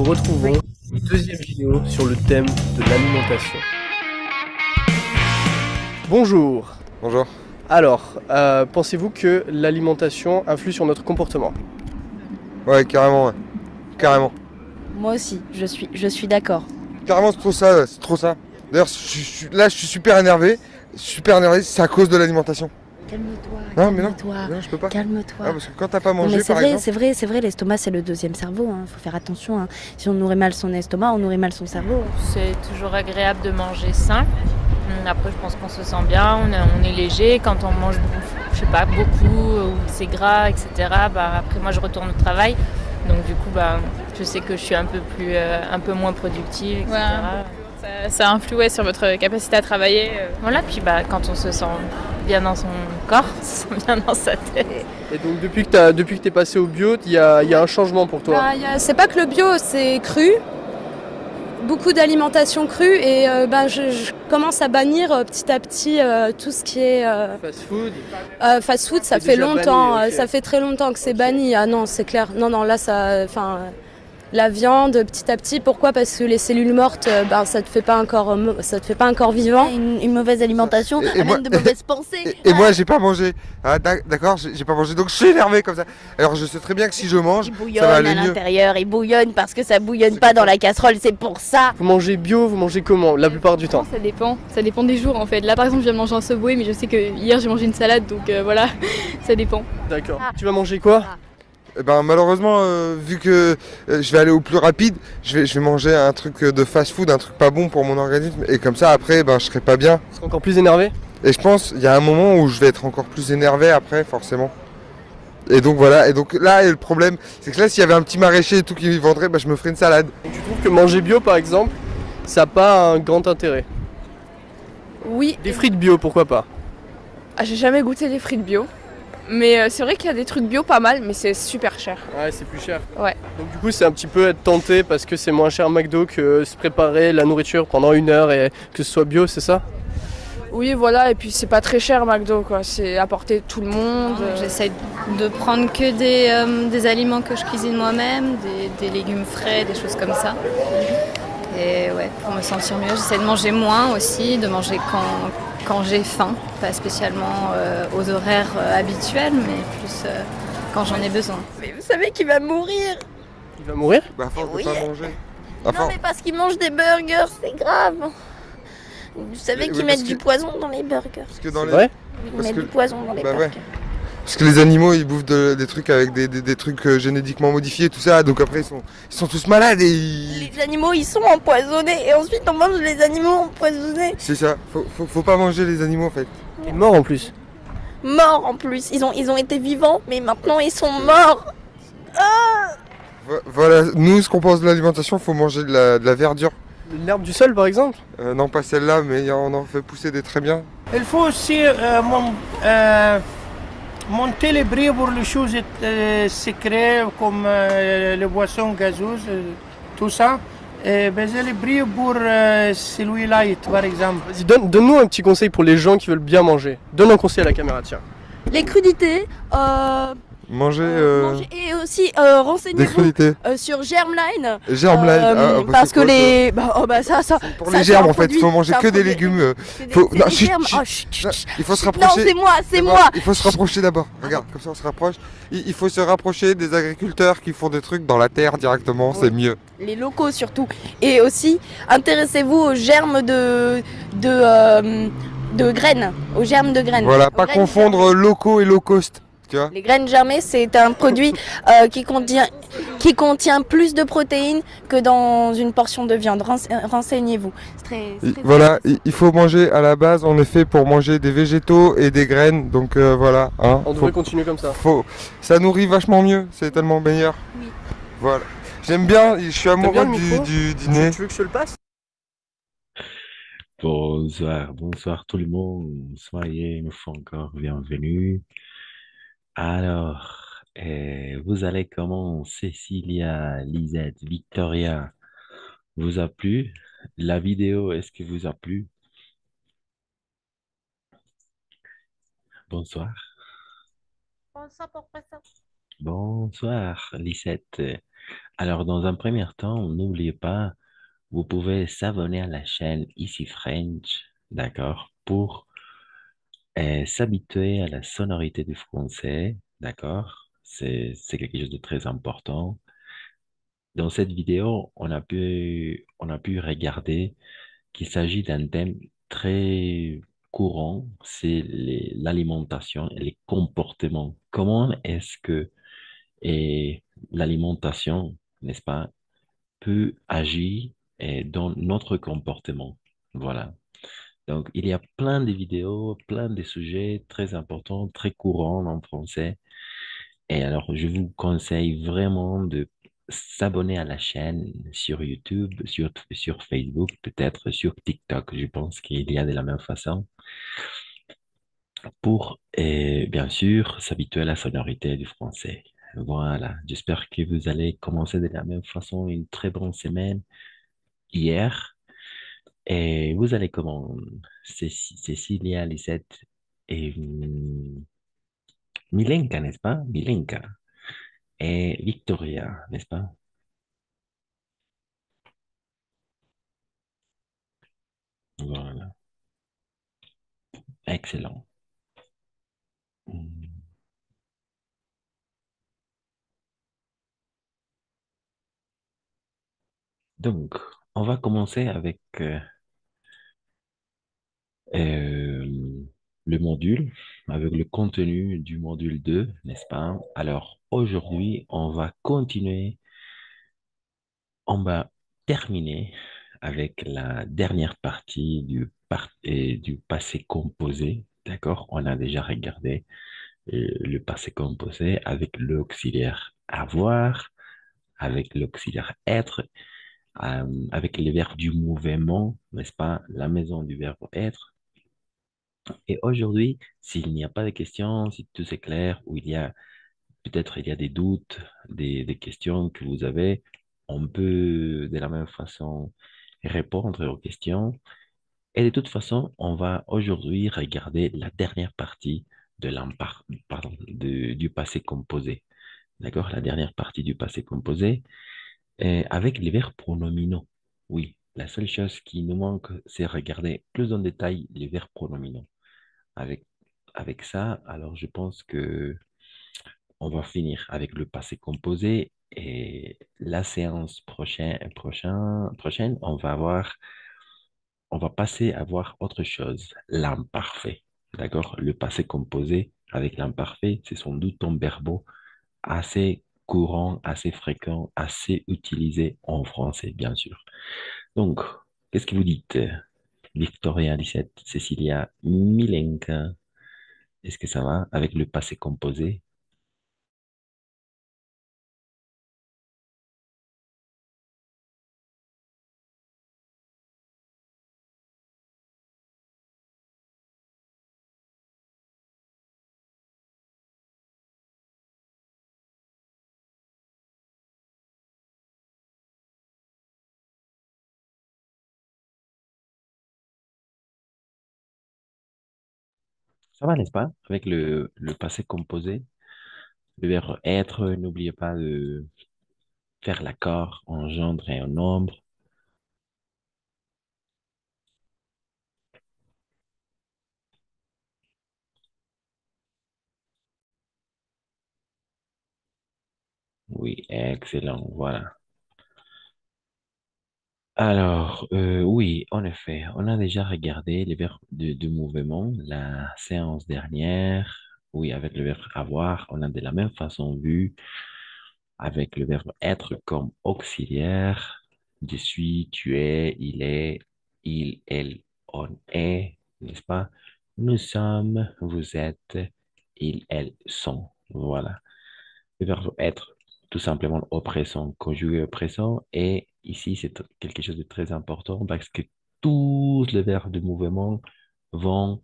nous retrouvons pour une deuxième vidéo sur le thème de l'alimentation. Bonjour. Bonjour. Alors, pensez-vous que l'alimentation influe sur notre comportement? Ouais, carrément, ouais. Carrément. Moi aussi, je suis d'accord. Carrément, c'est trop ça, ouais, c'est trop ça. D'ailleurs, là, je suis super énervé. Super énervé, c'est à cause de l'alimentation. Calme-toi, Non, mais calme-toi, non, je peux pas. calme-toi. Ah, parce que quand t'as pas Non, mangé, mais par exemple... c'est vrai, l'estomac c'est le deuxième cerveau, hein. Faut faire attention, hein. Si on nourrit mal son estomac, on nourrit mal son cerveau. C'est toujours agréable de manger sain. Après, je pense qu'on se sent bien, on est léger. Quand on mange, je sais pas, beaucoup, ou c'est gras, etc. Après, moi, je retourne au travail. Donc, du coup, je sais que je suis un peu moins productive, etc. Ouais, ça influe sur votre capacité à travailler. Voilà, puis quand on se sent bien dans son corps, on se sent bien dans sa tête. Et donc depuis que t'es passé au bio, il y a un changement pour toi? C'est pas que le bio, c'est cru. Beaucoup d'alimentation crue et je commence à bannir petit à petit tout ce qui est Fast food? fast food. Ça C'est fait déjà longtemps, banni, ok. ça fait très longtemps que c'est banni. Ah non, c'est clair. Non, là ça, la viande petit à petit. Pourquoi? Parce que les cellules mortes, ça te fait pas un corps vivant. Une mauvaise alimentation Et amène moi- de mauvaises pensées. Et moi, j'ai pas mangé. Ah, d'accord, j'ai pas mangé, donc je suis énervé comme ça. Alors, je sais très bien que si je mange, Il ça va bouillonne aller à mieux. l'intérieur, il bouillonne parce que ça bouillonne pas dans la casserole, c'est pour ça. Vous mangez bio, vous mangez comment la plupart du temps? Ça dépend des jours en fait. Là par exemple, je viens de manger un Subway, mais je sais que hier j'ai mangé une salade, donc voilà, ça dépend. D'accord. Ah. Tu vas manger quoi? Eh ben, malheureusement, vu que je vais aller au plus rapide, je vais manger un truc de fast food, un truc pas bon pour mon organisme. Et comme ça, après, je serai pas bien. Tu seras encore plus énervé? Et je pense il y a un moment où je vais être encore plus énervé après, forcément. Et donc voilà, et donc là, le problème, c'est que là, s'il y avait un petit maraîcher et tout qui vendrait, je me ferais une salade. Donc, tu trouves que manger bio par exemple, ça n'a pas un grand intérêt? Oui, Des frites bio, pourquoi pas? j'ai jamais goûté les frites bio. Mais c'est vrai qu'il y a des trucs bio pas mal, mais c'est super cher. Ouais, c'est plus cher. Ouais. Donc du coup, c'est un petit peu être tenté parce que c'est moins cher McDo que se préparer la nourriture pendant 1 heure et que ce soit bio, c'est ça? Oui, voilà, et puis c'est pas très cher McDo, quoi. C'est à portée de tout le monde. J'essaie de prendre que des aliments que je cuisine moi-même, des légumes frais, des choses comme ça. Et ouais, pour me sentir mieux, j'essaie de manger moins aussi, de manger quand j'ai faim, pas spécialement aux horaires habituels, mais plus quand j'en ai besoin. Mais vous savez qu'il va mourir. Il va mourir? À force Oui. de pas manger. Non mais parce qu'il mange des burgers, c'est grave. Vous savez Oui, qu'ils parce mettent que- du poison dans les burgers. Parce que dans C'est les... vrai? Ils Parce mettent que- du poison dans les bah ouais. burgers. Parce que les animaux, ils bouffent des trucs avec des trucs génétiquement modifiés, tout ça. Donc après, ils sont tous malades et Les animaux ils sont empoisonnés et ensuite on mange les animaux empoisonnés. C'est ça. Faut pas manger les animaux en fait. Il est mort en plus. Morts en plus, ils ont été vivants mais maintenant ils sont morts. Voilà, nous, ce qu'on pense de l'alimentation, faut manger de la verdure. L'herbe du sol par exemple? Non, pas celle-là, mais on en fait pousser des très bien. Il faut aussi monter les prix pour les choses secrètes comme les boissons gazeuses, tout ça. Et baisser les prix pour celui light, par exemple. Vas-y, donne-nous un petit conseil pour les gens qui veulent bien manger. Donne un conseil à la caméra, tiens. Les crudités, Manger manger- et aussi des renseignez-vous crudités. sur Germline. Germline. Parce que les... ça. Pour ça, les c'est germes un en fait, il produit, faut manger c'est un que des produit. légumes. C'est Faut... des Non, chut, germes. chut. Oh, chut, chut, Non, chut. il faut se Non, rapprocher. c'est D'abord, moi. Il faut se rapprocher d'abord. Regarde, comme ça on se rapproche. Il faut se rapprocher des agriculteurs qui font des trucs dans la terre directement, c'est mieux. Les locaux surtout. Et aussi, intéressez-vous aux germes de graines. Aux germes de graines. Voilà, Aux pas graines confondre locaux et low cost. Tu vois. Les graines germées, c'est un produit qui contient plus de protéines que dans une portion de viande. Renseignez-vous. C'est très Voilà, il faut manger à la base, on est fait pour manger des végétaux et des graines, donc voilà. Hein, On devrait continuer comme ça. ça nourrit vachement mieux, c'est tellement meilleur. Oui. Voilà. J'aime bien, je suis T'aimes bien amoureux le micro du dîner. Tu veux que je te le passe? Bonsoir tout le monde. Soyez une fois encore bienvenus. Alors, vous allez comment, Cécilia, Lisette, Victoria? Vous a plu? La vidéo, est-ce que vous a plu? Bonsoir. Bonsoir, Bonsoir, Lisette. Alors, dans un premier temps, n'oubliez pas, vous pouvez s'abonner à la chaîne Ici French, d'accord, pour s'habituer à la sonorité du français, d'accord? C'est quelque chose de très important. Dans cette vidéo, on a pu regarder qu'il s'agit d'un thème très courant, c'est l'alimentation et les comportements. Comment est-ce que et l'alimentation, n'est-ce pas, peut agir dans notre comportement? Voilà. Donc, il y a plein de vidéos, plein de sujets très importants, très courants en français. Et alors, je vous conseille vraiment de s'abonner à la chaîne sur YouTube, sur Facebook, peut-être sur TikTok. Je pense qu'il y a de la même façon pour, bien sûr, s'habituer à la sonorité du français. Voilà. J'espère que vous allez commencer de la même façon une très bonne semaine hier. Et vous allez comment? Cécilia, Lisette et Milenka, n'est-ce pas? Milenka. Et Victoria, n'est-ce pas? Voilà. Excellent. Hmm. Donc, on va commencer avec euh, le module, avec le contenu du module 2, n'est-ce pas? Alors, aujourd'hui, on va continuer, on va terminer avec la dernière partie du passé composé, d'accord? On a déjà regardé le passé composé avec l'auxiliaire avoir, avec l'auxiliaire être, avec les verbes du mouvement, n'est-ce pas? La maison du verbe être. Et aujourd'hui, s'il n'y a pas de questions, si tout est clair, ou peut-être il y a des doutes, des questions que vous avez, on peut de la même façon répondre aux questions. Et de toute façon, on va aujourd'hui regarder la dernière partie du passé composé. D'accord? La dernière partie du passé composé avec les verbes pronominaux. Oui, la seule chose qui nous manque, c'est regarder plus en détail les verbes pronominaux. Avec, avec ça, alors je pense que on va finir avec le passé composé et la séance prochaine, on va passer à voir autre chose, l'imparfait. D'accord? Le passé composé avec l'imparfait, ce sont deux temps verbaux assez courants, assez fréquents, assez utilisés en français, bien sûr. Donc, qu'est-ce que vous dites, Victoria 17, Cécilia Milenka? Est-ce que ça va avec le passé composé? Ça va, n'est-ce pas? Avec le passé composé, le verbe être, n'oubliez pas de faire l'accord en gendre et en nombre. Oui, excellent, voilà. Alors, oui, en effet, on a déjà regardé les verbes de mouvement la séance dernière. Oui, avec le verbe avoir, on a de la même façon vu avec le verbe être comme auxiliaire. Je suis, tu es, il est, il, elle, on est, n'est-ce pas? Nous sommes, vous êtes, ils, elles sont. Voilà. Le verbe être, tout simplement au présent, conjugué au présent. Et ici, c'est quelque chose de très important parce que tous les verbes de mouvement vont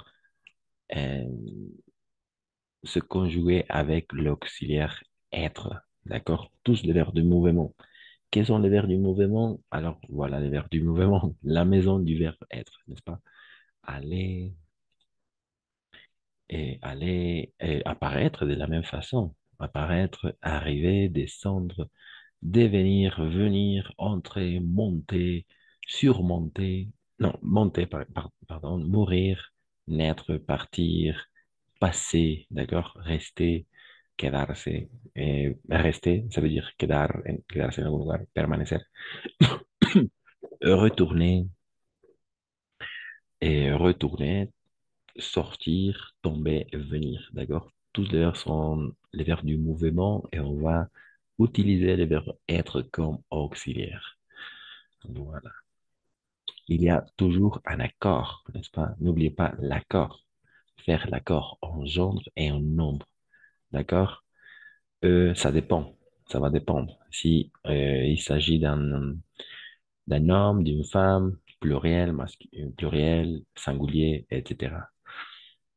euh, se conjuguer avec l'auxiliaire être. D'accord? Tous les verbes de mouvement. Quels sont les verbes du mouvement? Alors, voilà les verbes du mouvement. La maison du verbe être, n'est-ce pas? Aller et apparaître de la même façon. Apparaître, arriver, descendre, devenir, venir, entrer, monter, surmonter, non, monter, pardon, mourir, naître, partir, passer, d'accord, rester, quedarse, rester, ça veut dire quedarse en algún lugar, permanecer, retourner, et retourner, sortir, tomber, venir, d'accord? Tous les verbes sont les verbes du mouvement et on va utiliser le verbe être comme auxiliaire. Voilà. Il y a toujours un accord, n'est-ce pas? N'oubliez pas l'accord. Faire l'accord en genre et en nombre, d'accord? Ça dépend, ça va dépendre. Si il s'agit d'un homme, d'une femme, pluriel, pluriel, singulier, etc.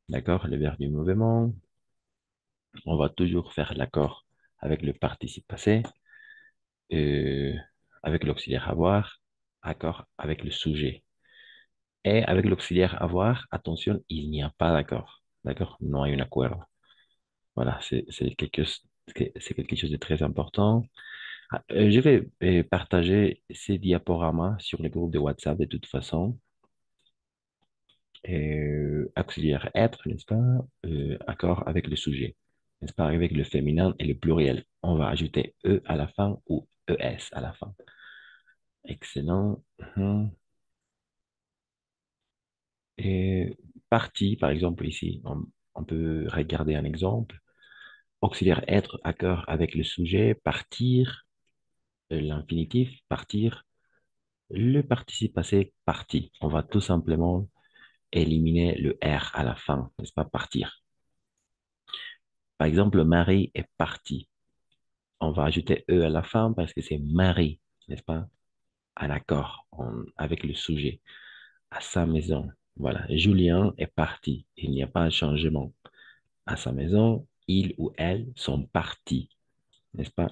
D'accord? Le verbe du mouvement, on va toujours faire l'accord avec le participe passé, euh, avec l'auxiliaire avoir, accord avec le sujet. Et avec l'auxiliaire avoir, attention, il n'y a pas d'accord. D'accord? Non hay un acuerdo. Voilà, c'est quelque chose de très important. Je vais partager ces diaporamas sur les groupes de WhatsApp de toute façon. Auxiliaire être, n'est-ce pas? Accord avec le sujet, n'est-ce pas? Avec le féminin et le pluriel. On va ajouter E à la fin ou ES à la fin. Excellent. Mhm. Et partie, par exemple, ici, on peut regarder un exemple. Auxiliaire être, accord avec le sujet, partir, l'infinitif, partir, le participe passé, parti. On va tout simplement éliminer le R à la fin, n'est-ce pas? Partir. Par exemple, Marie est partie. On va ajouter E à la fin parce que c'est Marie, n'est-ce pas? Un accord avec le sujet, à sa maison. Voilà, Julien est parti. Il n'y a pas de changement. À sa maison, il ou elle sont partis, n'est-ce pas?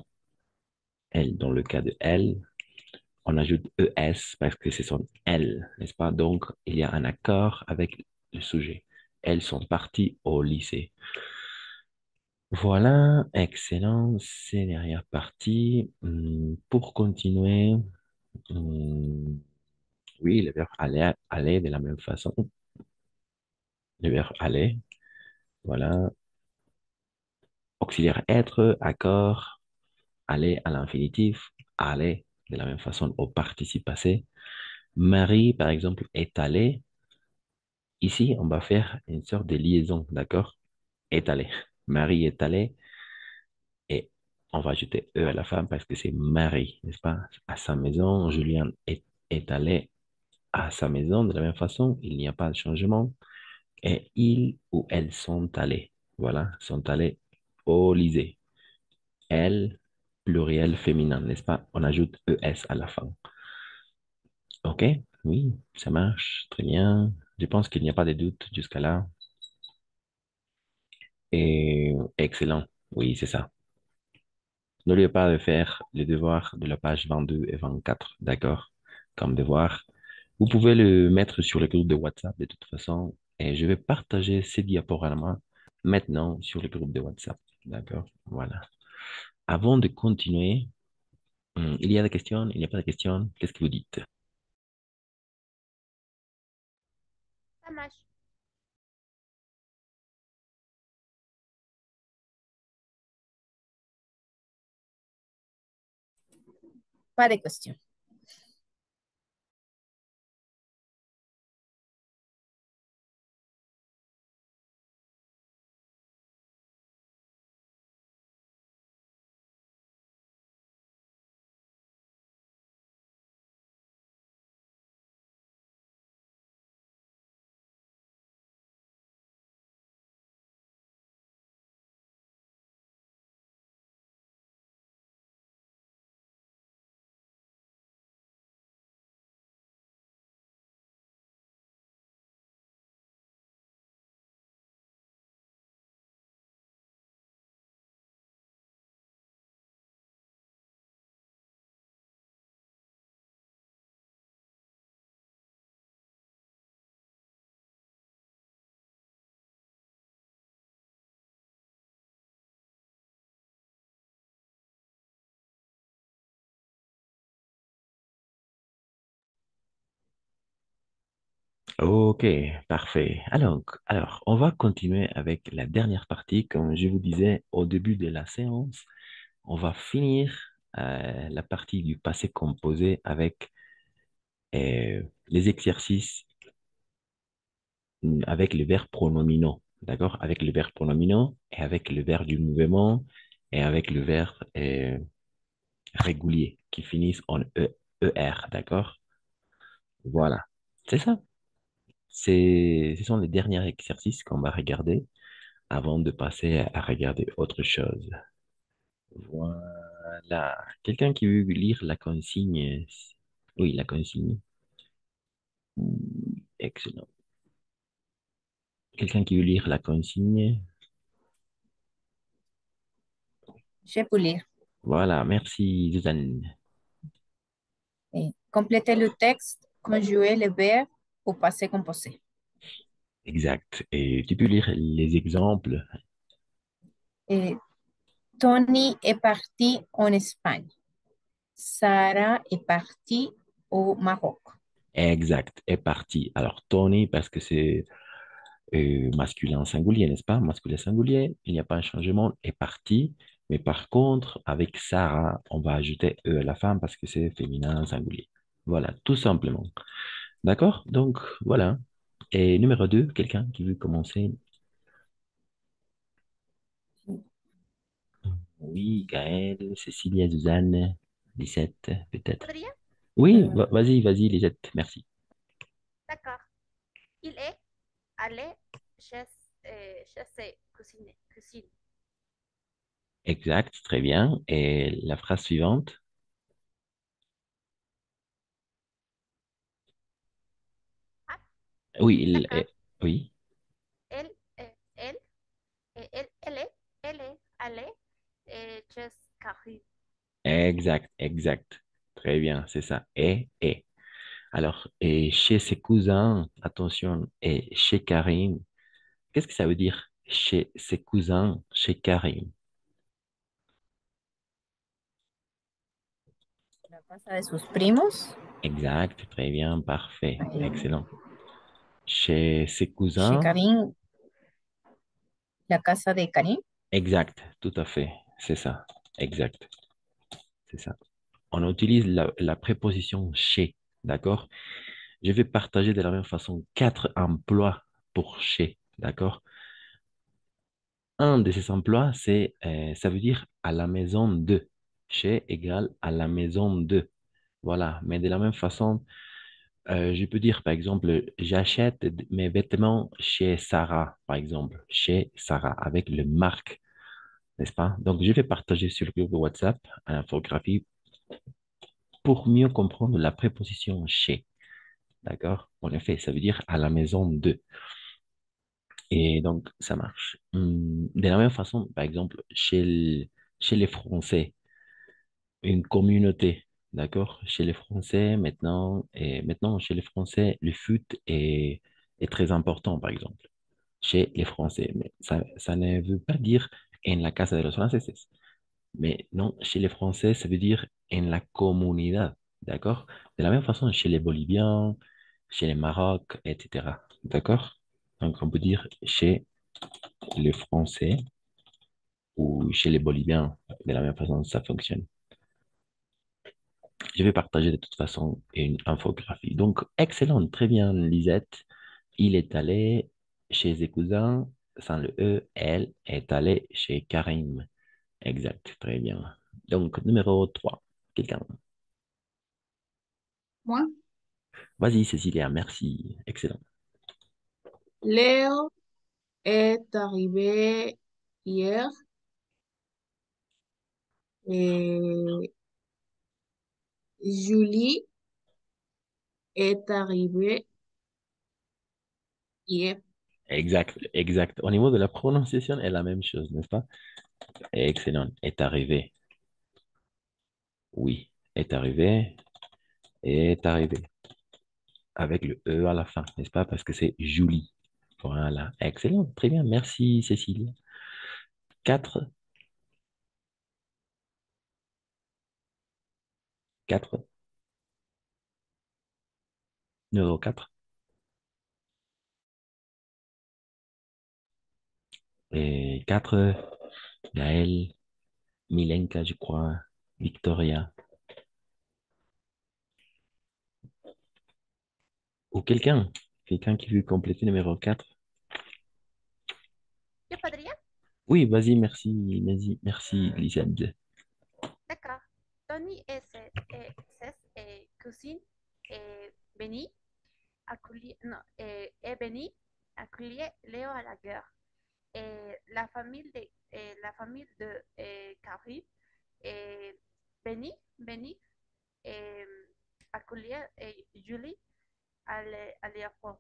Elle, dans le cas de elle, on ajoute ES parce que ce sont elles, n'est-ce pas? Donc, il y a un accord avec le sujet. Elles sont parties au lycée. Voilà, excellent. C'est derrière partie. Pour continuer, oui, le verbe aller, aller de la même façon. Le verbe aller, voilà. Auxiliaire être, accord, aller à l'infinitif, aller de la même façon au participe passé. Marie, par exemple, est allée. Ici, on va faire une sorte de liaison, d'accord? Est allée. Marie est allée et on va ajouter E à la fin parce que c'est Marie, n'est-ce pas? À sa maison, Julien est allé à sa maison de la même façon, il n'y a pas de changement. Et ils ou elles sont allés. Voilà, sont allés au lycée. Elles, pluriel féminin, n'est-ce pas? On ajoute ES à la fin. OK? Oui, ça marche. Très bien. Je pense qu'il n'y a pas de doute jusqu'à là. Et excellent. Oui, c'est ça. N'oubliez pas de faire les devoirs de la page 22 et 24, d'accord? Comme devoir. Vous pouvez le mettre sur le groupe de WhatsApp de toute façon. Et je vais partager ces diaporamas maintenant sur le groupe de WhatsApp. D'accord? Voilà. Avant de continuer, il y a des questions, il n'y a pas de questions. Qu'est-ce que vous dites? Ça marche. Pas de questions. Ok, parfait. Alors, on va continuer avec la dernière partie. Comme je vous disais au début de la séance, on va finir la partie du passé composé avec les exercices avec les verbes pronominaux. D'accord? Avec les verbes pronominaux et avec le verbe du mouvement et avec le verbe régulier qui finissent en ER. D'accord? Voilà. C'est ça. Ce sont les derniers exercices qu'on va regarder avant de passer à regarder autre chose. Voilà. Quelqu'un qui veut lire la consigne? Oui, la consigne. Excellent. Quelqu'un qui veut lire la consigne? Je peux lire. Voilà, merci, Suzanne. Complétez le texte, conjuguez le verbe au passé composé. Exact. Et tu peux lire les exemples? Et Tony est parti en Espagne. Sarah est partie au Maroc. Exact. Est parti. Alors, Tony, parce que c'est masculin singulier, n'est-ce pas? Masculin singulier, il n'y a pas un changement, est parti. Mais par contre, avec Sarah, on va ajouter E à la fin parce que c'est féminin singulier. Voilà, tout simplement. D'accord? Donc, voilà. Et numéro 2, quelqu'un qui veut commencer? Oui, Gaël, Cécilia, Suzanne, Lisette, peut-être. Podría? Oui, vas-y, Lisette, merci. D'accord. Il est allé chez, chez ses cousines. Exact, très bien. Et la phrase suivante? Ah, Oui, d'accord. oui, Elle, elle, elle est allée chez Karim. exact. Très bien, c'est ça. Et. Alors, et chez ses cousins, attention, et chez Karim, qu'est-ce que ça veut dire chez ses cousins, chez Karim? La casa de sus primos. Exact, très bien, parfait, excellent. Chez ses Chez cousins, Karim, la casa de Karim. exact, tout à fait, c'est ça, exact, c'est ça. On utilise la préposition chez, d'accord? Je vais partager de la même façon quatre emplois pour chez, d'accord? Un de ces emplois, ça veut dire à la maison de. Chez égale à la maison de. Voilà. Mais de la même façon, je peux dire, par exemple, j'achète mes vêtements chez Sarah, par exemple, chez Sarah, avec le marque, n'est-ce pas? Donc, je vais partager sur le groupe de WhatsApp l'infographie pour mieux comprendre la préposition chez. D'accord? En effet, ça veut dire à la maison de. Et donc, ça marche. De la même façon, par exemple, chez les Français, une communauté, d'accord? Chez les Français, maintenant, chez les Français, le foot est très important, par exemple. Chez les Français. Mais ça ne veut pas dire en la casa de los franceses. Mais non, chez les Français, ça veut dire en la comunidad, d'accord? De la même façon, chez les Boliviens, chez les Maroc, etc. D'accord? Donc, on peut dire chez les Français ou chez les Boliviens. De la même façon, ça fonctionne. Je vais partager de toute façon une infographie. Donc, excellent, très bien, Lisette. Il est allé chez ses cousins, sans le E, elle est allée chez Karim. Exact, très bien. Donc, numéro 3 quelqu'un. Moi, Vas-y, Cécilia, merci. Excellent. Léo est arrivé hier et Julie est arrivée hier. Exact. Au niveau de la prononciation, est la même chose, n'est-ce pas? Excellent. Est arrivé. Oui. Est arrivé. Avec le E à la fin, n'est-ce pas? Parce que c'est Julie. Voilà. Excellent. Très bien. Merci, Cécilia. 4. 4. Numéro 4. Et 4, Naël, Milenka, je crois, Victoria. Ou quelqu'un qui veut compléter le numéro 4. Yo podría. Oui, vas-y, merci, vas-y, merci, Lisette. D'accord. Tony et cousine Benny non, est Benny accueillir Léo à la guerre. Et la famille de Karim et Benny accueillir Julie à l'aéroport.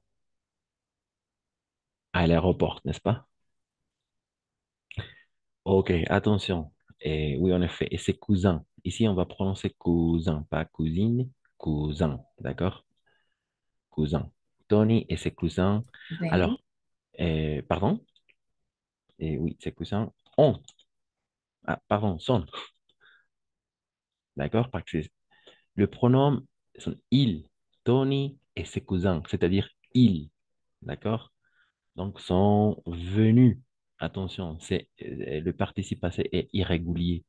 À l'aéroport, n'est-ce pas? Ok, attention. Et oui, en effet, et c'est cousin. Ici, on va prononcer cousin, pas cousine, cousin, d'accord? Cousin. Tony et ses cousins. Bem, Alors, pardon? Et oui, ses cousins ont. Ah, pardon, sont. D'accord? Parce que le pronom sont ils, Tony et ses cousins, c'est-à-dire ils. D'accord? Donc, sont venus. Attention, le participe passé est irrégulier.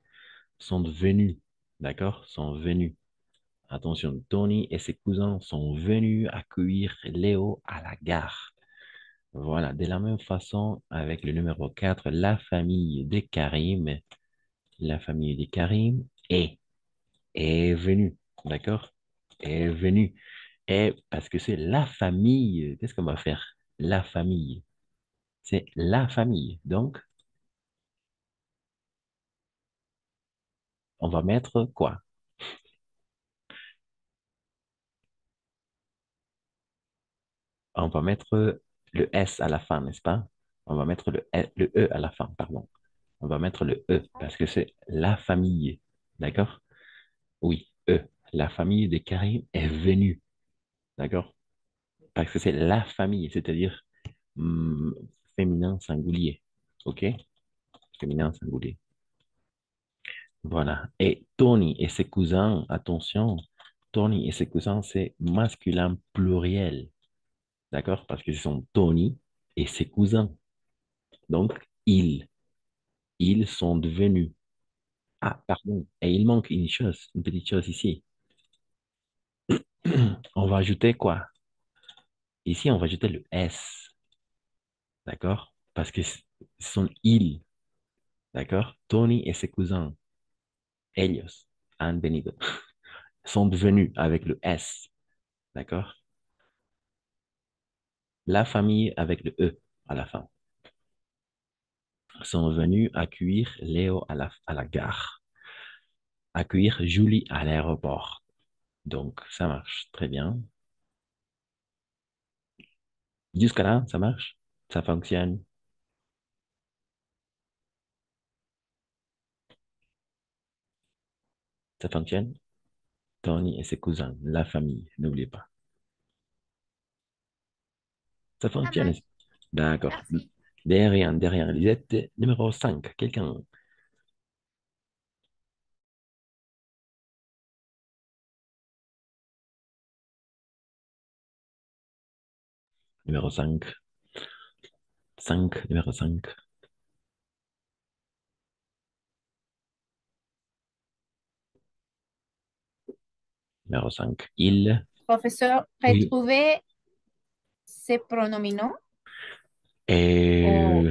Sont venus. D'accord? Sont venus. Attention, Tony et ses cousins sont venus accueillir Léo à la gare. Voilà, de la même façon, avec le numéro 4, la famille de Karim est venue, d'accord? Est venue. Et parce que c'est la famille, qu'est-ce qu'on va faire? La famille. C'est la famille. Donc, on va mettre quoi? On va mettre le S à la fin, n'est-ce pas? On va mettre le E à la fin, pardon. On va mettre le E parce que c'est la famille. D'accord? Oui, E. La famille de Karim est venue. D'accord? Parce que c'est la famille, c'est-à-dire hum, féminin singulier. OK? Féminin singulier. Voilà. Et Tony et ses cousins, attention, Tony et ses cousins, c'est masculin pluriel. D'accord? Parce que ce sont Tony et ses cousins. Donc, ils sont devenus. Ah, pardon. Et il manque une chose, une petite chose ici. On va ajouter quoi? Ici, on va ajouter le S. D'accord? Parce que ce sont ils. D'accord? Tony et ses cousins, ellos han venido, sont devenus avec le S. D'accord? La famille avec le E à la fin sont venus accueillir Léo à la gare, accueillir Julie à l'aéroport. Donc, ça marche très bien. Jusqu'à là, ça marche? Ça fonctionne? Ça fonctionne? Tony et ses cousins, la famille, n'oubliez pas. Ça Ça fonctionne? marche. D'accord. Merci. Derrière, Lisette, numéro 5. Quelqu'un? Numéro 5. 5, numéro 5. Numéro 5. Il. professeur, Oui. retrouver ces pronominaux Et ou,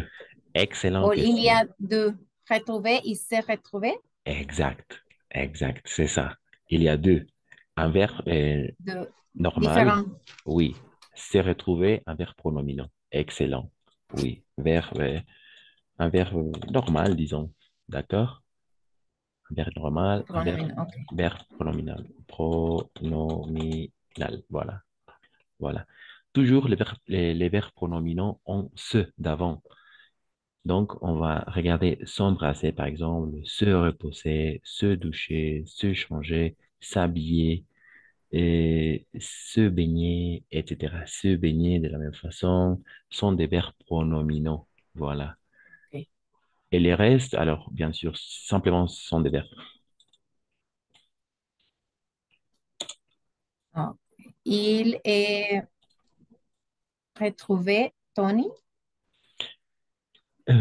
excellente ou il y question. a deux, retrouver et se retrouver, Exact. Exact. C'est ça. Il y a deux. Un verbe de normal. différents. Oui. C'est retrouvé un verbe pronominal. Excellent. Oui. Un verbe normal, disons. D'accord? Un verbe normal, Pronominaux, ok. verbe pronominal. Pronominal. Voilà. Voilà. Toujours les verbes pronominaux ont ce d'avant. Donc, on va regarder s'embrasser, par exemple, se reposer, se doucher, se changer, s'habiller, et se baigner, etc. Se baigner de la même façon sont des verbes pronominaux. Voilà. Ok. Et les restes, alors, bien sûr, simplement, sont des verbes. Ah. Il est retrouvé Tony. Euh,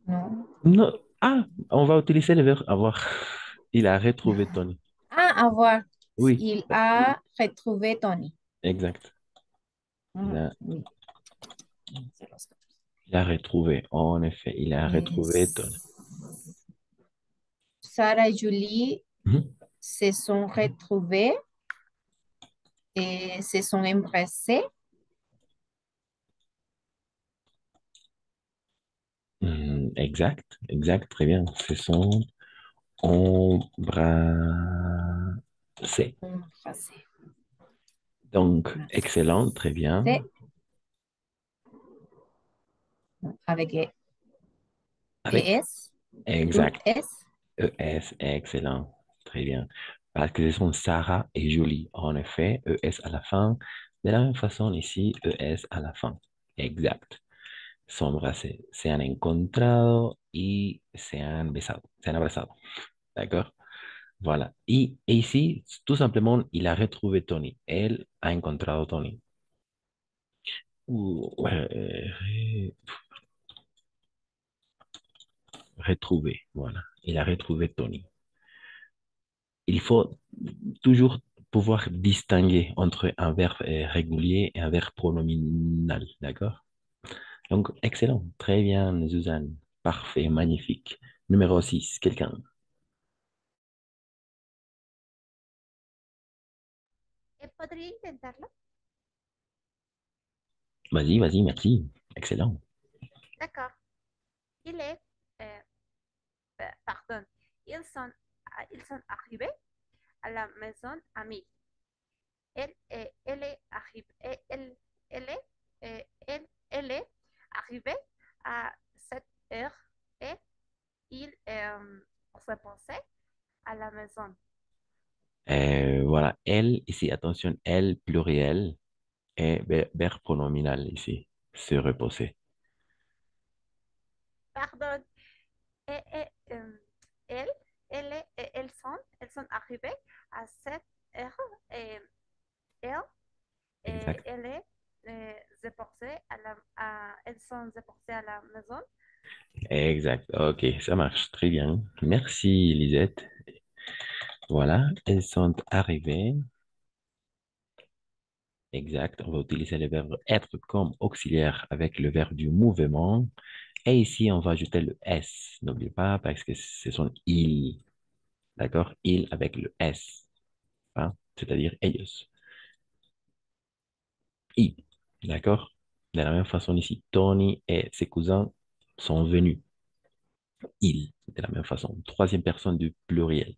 Non. non. Ah, on va utiliser le verbe avoir. Il a retrouvé Tony. Ah, avoir. Oui, Il a retrouvé Tony. exact. Il Ah, a, oui. il a retrouvé. En effet, il a retrouvé Tony. Sarah et Julie Mhm. se sont retrouvés et se sont embrassés. Exact, exact, très bien. Ce sont embrassés. Embrassés. Donc, excellent, très bien. C'est avec Avec ES. exact. ES. ES, excellent, très bien. Parce que ce sont Sarah et Julie. En effet, ES à la fin. De la même façon, ici, ES à la fin. Exact. S'embrasser. Se han encontrado y se han besado. Se han abrazado. D'accord? Voilà. Et ici, tout simplement, il a retrouvé Tony. Elle a encontrado Tony. Ou, ouais, retrouver. Voilà. Il a retrouvé Tony. Il faut toujours pouvoir distinguer entre un verbe régulier et un verbe pronominal. D'accord? Donc, excellent. Très bien, Suzanne. Parfait, magnifique. Numéro 6, quelqu'un. ¿Podría intentarlo? Vas-y, vas-y, merci. Excellent. D'accord. Il est, euh, pardon, ils sont arrivés à la maison amie. Elle est arrivée, elle est arrivée à 7 heures et il se pensait à la maison. Voilà, elle, ici, attention, elle, pluriel, et verbe pronominal ici, se reposer. Pardon. Et, et, euh, elle, elles sont arrivées à 7 heures et elle, Exact. elle est déportée elles sont déportées à la maison. Exact. Ok, ça marche très bien. Merci, Lisette. Voilà, elles sont arrivées. Exact. On va utiliser le verbe être comme auxiliaire avec le verbe du mouvement. Et ici, on va ajouter le S. N'oublie pas parce que ce sont ils. D'accord? Ils avec le S. Hein? C'est-à-dire ellos. Ils. D'accord? De la même façon ici, Tony et ses cousins sont venus. Ils. De la même façon. Troisième personne du pluriel.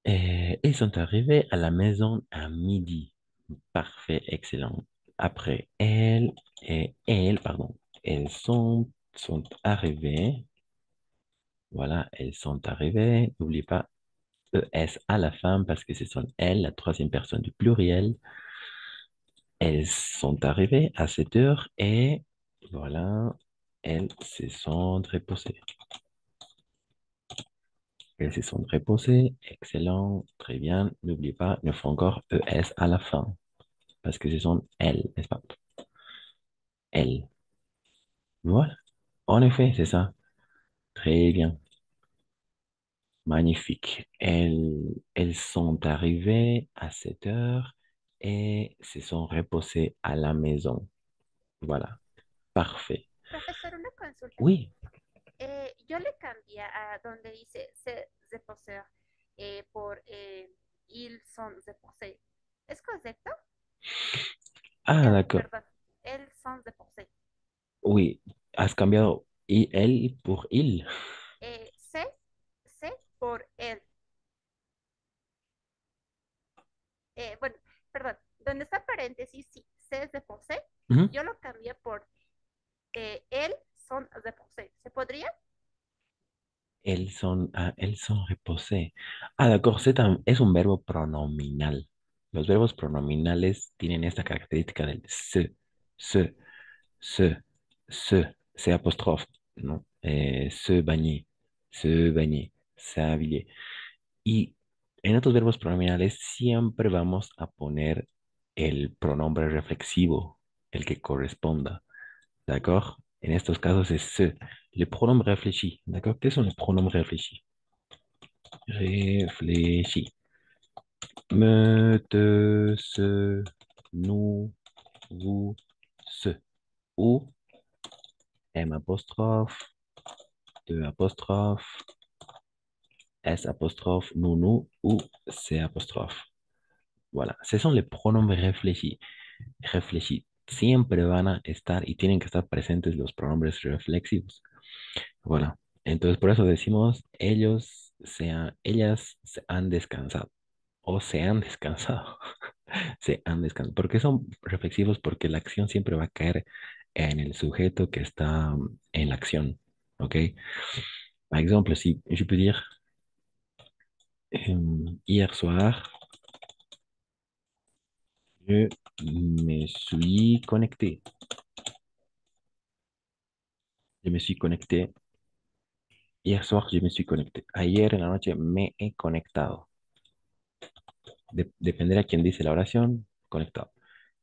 Et ils sont arrivés à la maison à midi. Parfait, excellent. Après, pardon, sont arrivées. Voilà, elles sont arrivées. N'oublie pas ES à la fin parce que ce sont elles, la troisième personne du pluriel. Elles sont arrivées à 7 heures et voilà, elles se sont reposées. Elles se sont reposées. Excellent, très bien. N'oublie pas, il faut encore ES à la fin parce que ce sont elles, n'est-ce pas? Elles. Voilà. En effet, c'est ça. Très bien. Magnifique. Elles sont arrivées à 7 heures et se sont reposées à la maison. Voilà. Parfait. Profesor, una consulta. Oui. Yo le cambié a donde dice se reposer por ils sont reposés. ¿Es correcto? Ah, d'accord. Perdón, elles sont reposés. Oui. Has cambiado elle pour il. Se, se por él. Bueno, perdón, donde está paréntesis, sí, se es de José, Ujú. yo lo cambié por él son de José. ¿Se podría? Elles sont reposées. Ah, d'accord. Es un verbo pronominal. Los verbos pronominales tienen esta característica del se, se, se apóstrofe, ¿no? Se bañer, s'habiller. Y en estos verbos pronominales siempre vamos a poner el pronombre reflexivo, el que corresponda. D'accord? En estos casos es se. Les pronoms réfléchis. D'accord? ¿Qué son les pronoms réfléchis? Réfléchis. Me, te, se, nous, vous, ce. Ou M apostrophe, E apostrophe, S apostrophe, nous, nous, ou C apostrophe. Voilà. Ce son les pronoms réfléchis. Réfléchis. Siempre van a estar y tienen que estar presentes los pronombres reflexivos. Voilà. Entonces, por eso decimos, ellas se han descansado o se han descansado. Se han descansado. ¿Por qué son reflexivos? Porque la acción siempre va a caer en el sujeto que está en la acción. ¿Ok? Par exemple, si je peux dire, hier soir, je me suis connecté. Je me suis connecté. Hier soir, je me suis connecté. Ayer en la noche me he conectado. Dependerá a quién dice la oración, conectado.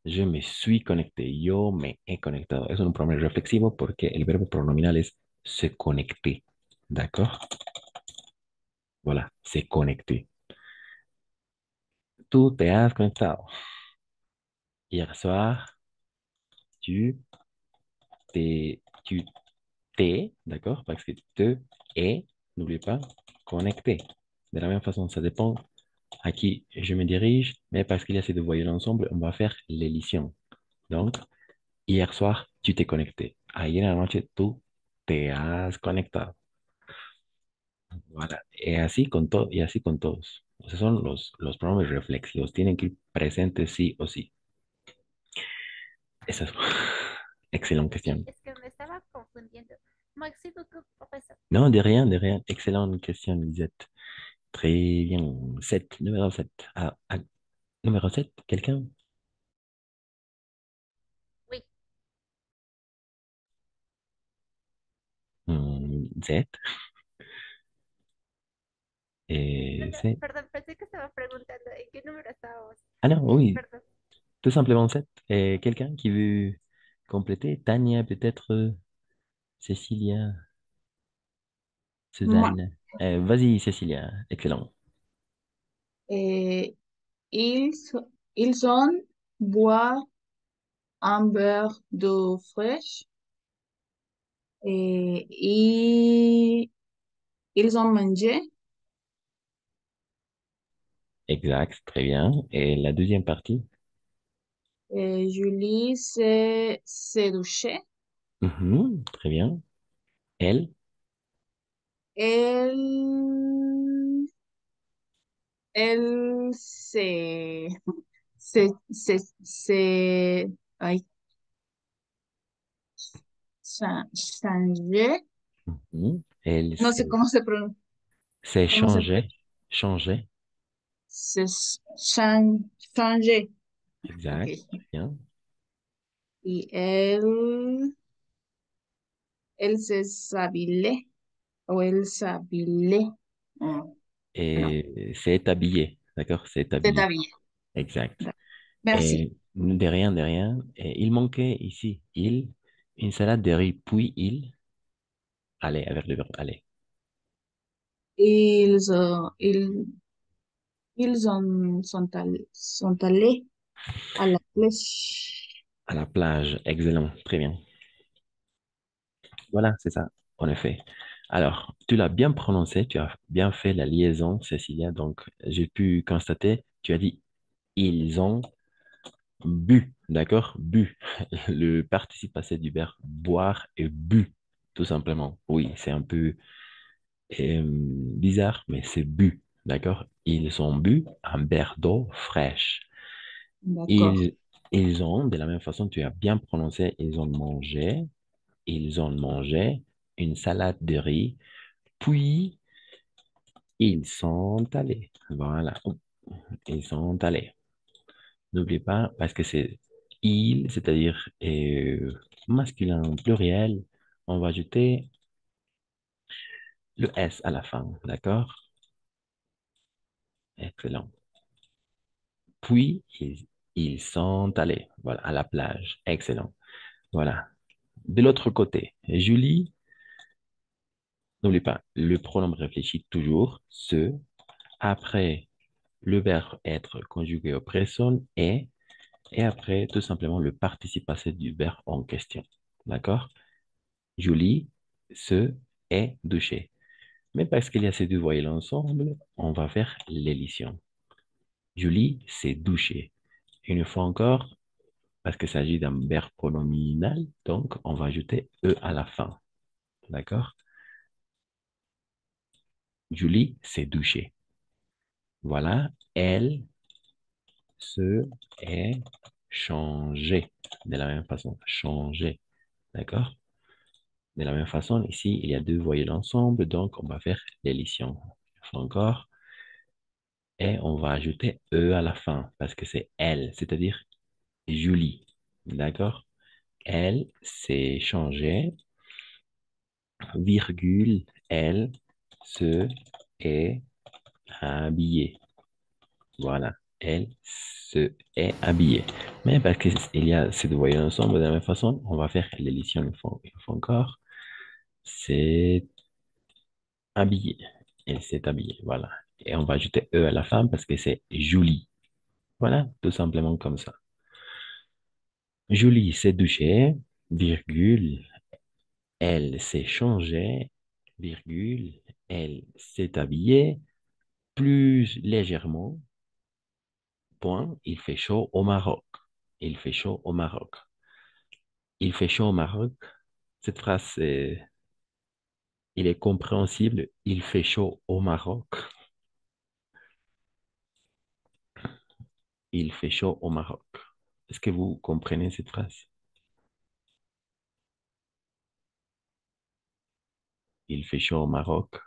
Je me suis connecté. Yo me he conectado. Es un pronombre reflexivo porque el verbo pronominal es se connecter. D'accord? Voilà, se connecter. Tú te has conectado. Hier soir, tu tu t'es, d'accord? Parce que te et, n'oublie pas, connecté. De la même façon, ça dépend à qui je me dirige, mais parce qu'il y a ces deux voyelles ensemble, on va faire l'élision. Donc, hier soir, tu t'es connecté. Ayer en la noche, tú te has conectado. Voilà. Y así con todos. Esos son los pronombres reflexivos. Tienen que ir presentes sí o sí. Esa es excelente Sí, cuestión. es que me estaba confundiendo. Merci beaucoup, professeur. Non, de rien, de rien. Excellente question, Lisette. Très bien. 7, numéro 7. Numéro 7, quelqu'un? Oui. Z. C. Perdón, pensé que estaba preguntando en qué número estábamos. Ah non, oui, Perdón. tout simplement 7. Quelqu'un qui veut compléter? Tania, peut-être Cécilia, Moi, Suzanne. Vas-y, Cécilia. Excellent. eh, ils, ils ont boire un beurre d'eau fraîche et ils ont mangé. Exact, très bien. Et la deuxième partie? Julie s'est douchée. Mhm, très bien. Elle? Elle, elle s'est, ay, changé. Elle No sé cómo se pronuncia. s'est ¿Cómo se changée. Changée. se changé? Ok. Exact, très bien. Y él se sabilé o él sabilé. Mm, no, Et c'est habillé. D'accord? C'est c'est habillé. habillé. Exact. Merci. Et de rien, de rien. Et il manquait ici, une salade de riz, puis allez, avec le verbe aller. Ils, sont allés à la plage. À la plage. Excellent. Très bien. Voilà, c'est ça, en effet. Alors, tu l'as bien prononcé, tu as bien fait la liaison, Cécilia. Donc, j'ai pu constater, tu as dit ils ont bu, d'accord? Bu. Le participe passé du verbe boire et bu, tout simplement. Oui, c'est un peu bizarre, mais c'est bu, d'accord? Ils ont bu un verre d'eau fraîche. D'accord. Ils, ils ont, de la même façon, tu as bien prononcé, ils ont mangé une salade de riz, puis ils sont allés. Voilà, ils sont allés. N'oublie pas, parce que c'est il, c'est-à-dire masculin pluriel, on va ajouter le S à la fin, d'accord? Excellent. Puis, ils sont allés, voilà, à la plage. Excellent. Voilà. De l'autre côté, Julie, n'oublie pas, le pronom réfléchi toujours, se, après le verbe être conjugué au présent et après tout simplement le participe passé du verbe en question. D'accord? Julie se est douchée. Mais parce qu'il y a ces deux voyelles ensemble, on va faire l'élision. Julie s'est douchée. Une fois encore, parce qu'il s'agit d'un verbe pronominal, donc on va ajouter E à la fin. D'accord? Julie s'est douchée. Voilà, elle se est changée. De la même façon, changée. D'accord? De la même façon, ici, il y a deux voyelles ensemble, donc on va faire l'élision. Une fois encore, et on va ajouter E à la fin, parce que c'est elle, c'est-à-dire Julie. D'accord? Elle s'est changée, virgule, elle se est habillée. Voilà, elle se est habillée. Mais parce qu'il y a ces deux voyelles ensemble, de la même façon, on va faire l'édition une fois encore. C'est habillée. Elle s'est habillée, voilà. Et on va ajouter E à la fin parce que c'est Julie. Voilà, tout simplement comme ça. Julie s'est douchée, virgule, elle s'est changée, virgule, elle s'est habillée plus légèrement, point, il fait chaud au Maroc. Il fait chaud au Maroc. Il fait chaud au Maroc. Cette phrase, il est compréhensible. Il fait chaud au Maroc. Il fait chaud au Maroc. Est-ce que vous comprenez cette phrase? Il fait chaud au Maroc.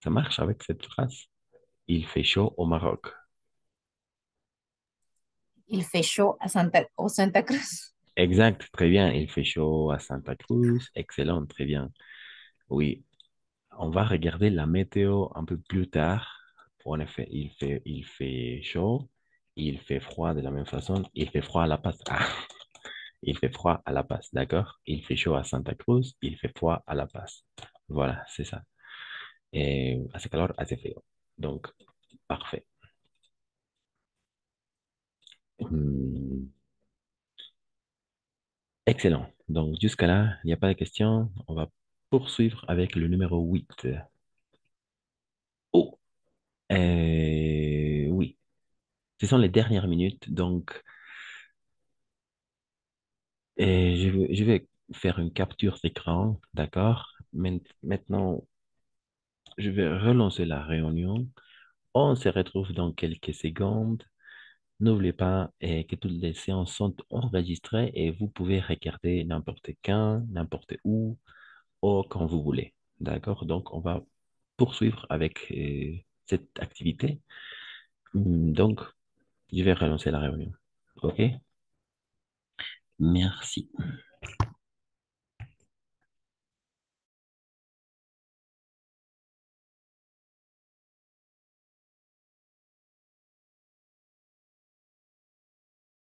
Ça marche avec cette phrase? Il fait chaud au Maroc. Il fait chaud au Santa Cruz. Exact, très bien. Il fait chaud à Santa Cruz. Excellent, très bien. Oui, on va regarder la météo un peu plus tard. En effet, il fait chaud, il fait froid de la même façon. Il fait froid à La Paz. Ah, il fait froid à La Paz, d'accord? Il fait chaud à Santa Cruz, il fait froid à La Paz. Voilà, c'est ça. Hace calor, hace frío. Donc, parfait. Hmm, excellent. Donc, jusqu'à là, il n'y a pas de questions. On va poursuivre avec le numéro 8. Oh, oui. Ce sont les dernières minutes, donc je vais faire une capture d'écran, d'accord? Maintenant, je vais relancer la réunion. On se retrouve dans quelques secondes. N'oubliez pas que toutes les séances sont enregistrées et vous pouvez regarder n'importe quand, n'importe où, ou quand vous voulez. D'accord? Donc, on va poursuivre avec cette activité. Donc, je vais relancer la réunion. OK? Merci.